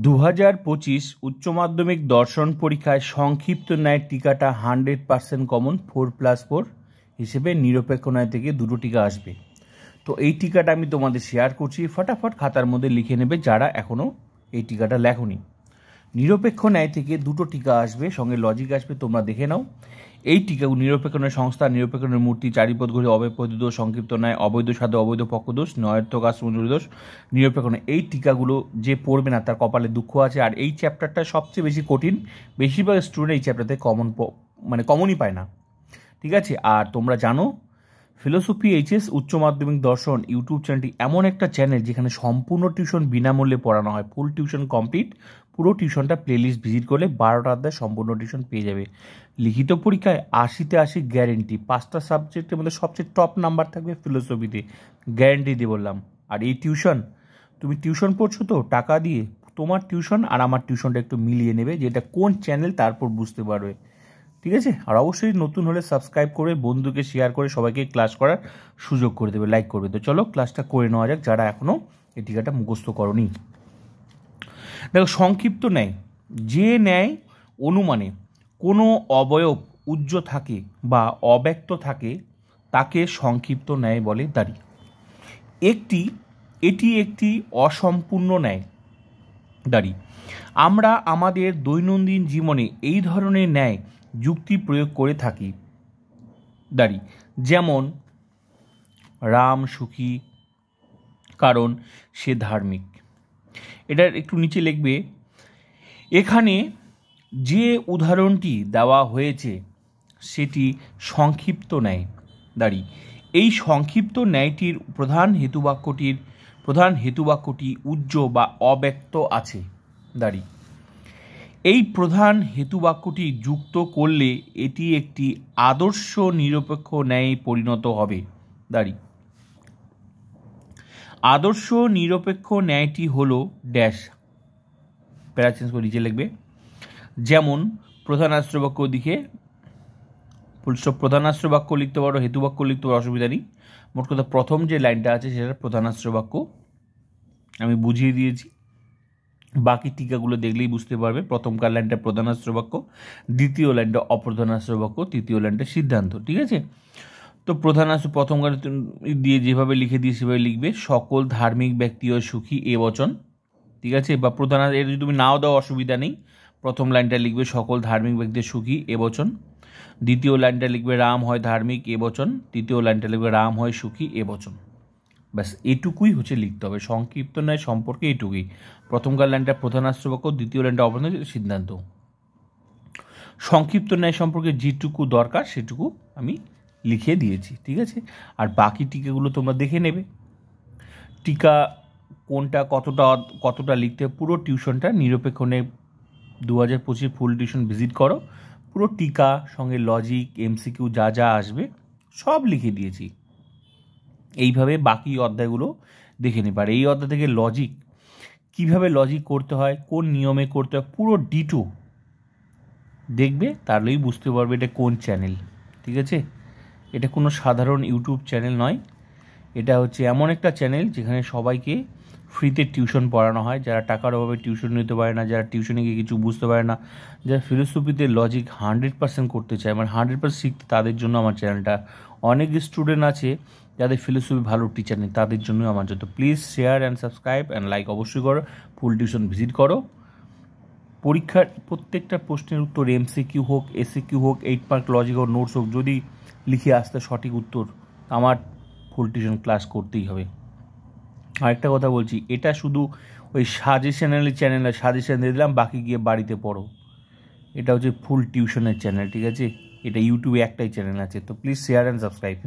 2025 উচ্চ মাধ্যমিক দর্শন পরীক্ষায় সংক্ষিপ্ত ন্যায় টিকাটা 100% কমন 4+4 হিসেবে নিরপেক্ষ ন্যায় থেকে দুটো টিকা আসবে। তো এই টিকাটা আমি তোমাদের শেয়ার করছি, ফটাফট খাতার মধ্যে লিখে নেবে যারা এখনও এই টিকাটা লেখনি। নিরপেক্ষ ন্যায় থেকে দুটো টিকা আসবে, সঙ্গে লজিক আসবে, তোমরা দেখে নাও। এই টিকাগুলো নিরপেক্ষ ন্যায় সংস্থা, নিরপেক্ষ ন্যায় মূর্তি, চারিপদ ঘড়ি, অবৈধ দোষ, সংক্ষিপ্ত ন্যায়, অবৈধ সাধু, অবৈধ পক্ষদোষ, নয়ার্থক মঞ্জুরি দোষ, নিরপেক্ষ ন্যায়। এই টিকাগুলো যে পড়বে না তার কপালে দুঃখ আছে। আর এই চ্যাপ্টারটা সবচেয়ে বেশি কঠিন, বেশিরভাগ স্টুডেন্ট এই চ্যাপ্টারতে কমনই পায় না, ঠিক আছে। আর তোমরা জানো ফিলোসফি এইচএস উচ্চ মাধ্যমিক দর্শন ইউটিউব চ্যানেলটি এমন একটা চ্যানেল যেখানে সম্পূর্ণ টিউশন বিনামূল্যে পড়ানো হয়, ফুল টিউশন কমপ্লিট। পুরো টিউশনটা প্লেলিস্ট ভিজিট করলে 12টা অধ্যায় সম্পূর্ণ টিউশন পেয়ে যাবে। লিখিত পরীক্ষায় 80তে 80 গ্যারেন্টি। 5টা সাবজেক্টের মধ্যে সবচেয়ে টপ নাম্বার থাকবে ফিলোসফিতে, গ্যারেন্টি দিয়ে বললাম। আর এই টিউশন, তুমি টিউশন পড়ছো তো টাকা দিয়ে, তোমার টিউশন আর আমার টিউশনটা একটু মিলিয়ে নেবে যে এটা কোন চ্যানেল, তারপর বুঝতে পারবে, ঠিক আছে। আর অবশ্যই নতুন হলে সাবস্ক্রাইব করে বন্ধুকে শেয়ার করে সবাইকে ক্লাস করার সুযোগ করে দেবে, লাইক করবে। তো চলো ক্লাসটা করে নেওয়া যাক যারা এখনও এই টিকাটা মুখস্থ করনি। দেখো, সংক্ষিপ্ত ন্যায়, যে ন্যায় অনুমানে কোনো অবয়ব উজ্জ থাকে বা অব্যক্ত থাকে তাকে সংক্ষিপ্ত ন্যায় বলে দাঁড়ি। এটি একটি অসম্পূর্ণ ন্যায় দাঁড়ি। আমরা আমাদের দৈনন্দিন জীবনে এই ধরনের ন্যায় যুক্তি প্রয়োগ করে থাকি দাঁড়ি। যেমন রাম সুখী কারণ সে ধার্মিক। এটার একটু নিচে লিখবে, এখানে যে উদাহরণটি দেওয়া হয়েছে সেটি সংক্ষিপ্ত ন্যায় দাঁড়ি। এই সংক্ষিপ্ত ন্যায়টির প্রধান হেতুবাক্যটি উজ্জ বা অব্যক্ত আছে দাঁড়ি। এই প্রধান হেতুবাক্যটি যুক্ত করলে এটি একটি আদর্শ নিরপেক্ষ ন্যায়ে পরিণত হবে দাঁড়ি। আদর্শ নিরপেক্ষ ন্যায়টি হলো ড্যাশ, প্যারা চেঞ্জ করে নিচে লিখবে। যেমন প্রধানাশ্র বাক্য দিকে প্রধানাশ্র বাক্য লিখতে পারো, হেতুবাক্য লিখতে পারো, অসুবিধা নেই। মোট কথা প্রথম যে লাইনটা আছে সেটা প্রধানাশ্র বাক্য, আমি বুঝিয়ে দিয়েছি। বাকি টিকাগুলো দেখলেই বুঝতে পারবে। প্রথমকার লাইনটা প্রধানাশ্র বাক্য, দ্বিতীয় লাইনটা অপ্রধানাশ্র বাক্য, তৃতীয় লাইনটা সিদ্ধান্ত, ঠিক আছে। তো প্রধানাশ্র প্রথমকার দিয়ে যেভাবে লিখে দিয়ে সেভাবে লিখবে। সকল ধার্মিক ব্যক্তিও সুখী এ বচন, ঠিক আছে। বা প্রধানাশ্র এটা যদি তুমি নাও দাও অসুবিধা নেই। প্রথম লাইনটা লিখবে সকল ধার্মিক ব্যক্তি সুখী এ বচন, দ্বিতীয় লাইনটা লিখবে রাম হয় ধার্মিক এ বচন, তৃতীয় লাইনটা লিখবে রাম হয় সুখী এ বচন। ব্যাস এটুকুই হচ্ছে লিখতে হবে। সংক্ষিপ্ত ন্যায় সম্পর্কে এটুকুই। প্রথমকার লাইনটা প্রধানাশ্র বাক্য, দ্বিতীয় লাইনটা অপ্রধান সিদ্ধান্ত। সংক্ষিপ্ত ন্যায় সম্পর্কে যেটুকু দরকার সেটুকু আমি লিখে দিয়েছি, ঠিক আছে। আর বাকি টিকাগুলো তোমরা দেখে নেবে, টিকা কোনটা কতটা লিখতে হবে। পুরো টিউশনটা নিরপেক্ষ ন্যায় 2025 ফুল টিউশন ভিজিট করো। পুরো টিকা সঙ্গে লজিক এমসিকিউ যা আসবে সব লিখে দিয়েছি। এইভাবে বাকি অধ্যায়গুলো দেখে নেবে। আর এই অধ্যায় থেকে লজিক, কিভাবে লজিক করতে হয়, কোন নিয়মে করতে হয়, পুরো ডিটো দেখবে, তাহলেই বুঝতে পারবে এটা কোন চ্যানেল, ঠিক আছে। এটা কোনো সাধারণ ইউটিউব চ্যানেল নয়, এটা হচ্ছে এমন একটা চ্যানেল যেখানে সবাইকে ফ্রিতে টিউশন পড়ানো হয়। যারা টাকার অভাবে টিউশন নিতে পারে না, যারা টিউশনে গিয়ে কিছু বুঝতে পারে না, যারা ফিলোসফিতে লজিক 100% করতে চায়, মানে 100% শিখতে, তাদের জন্য আমার চ্যানেলটা। অনেক স্টুডেন্ট আছে যাদের ফিলোসফি ভালো টিচার নেই, তাদের জন্য আমার জন্য। Please share and subscribe and like অবশ্যই করো। ফুল টিউশন ভিজিট করো। পরীক্ষার প্রত্যেকটা প্রশ্নের উত্তর এমসিকিউ হোক, এসিকিউ হোক, 8 মার্ক লজিক হোক, নোটস হোক, যদি লিখে আসতে সঠিক উত্তর, আমার ফুল টিউশন ক্লাস করতেই হবে। আরেকটা কথা বলছি, এটা শুধু ওই সাজেশনাল চ্যানেল, সাজেশন দিয়ে দিলাম, বাকি গিয়ে বাড়িতে পড়ো। এটা হচ্ছে ফুল টিউশনের চ্যানেল, ঠিক আছে। এটা ইউটিউবে একটাই চ্যানেল আছে। তো প্লিজ শেয়ার অ্যান্ড সাবস্ক্রাইব।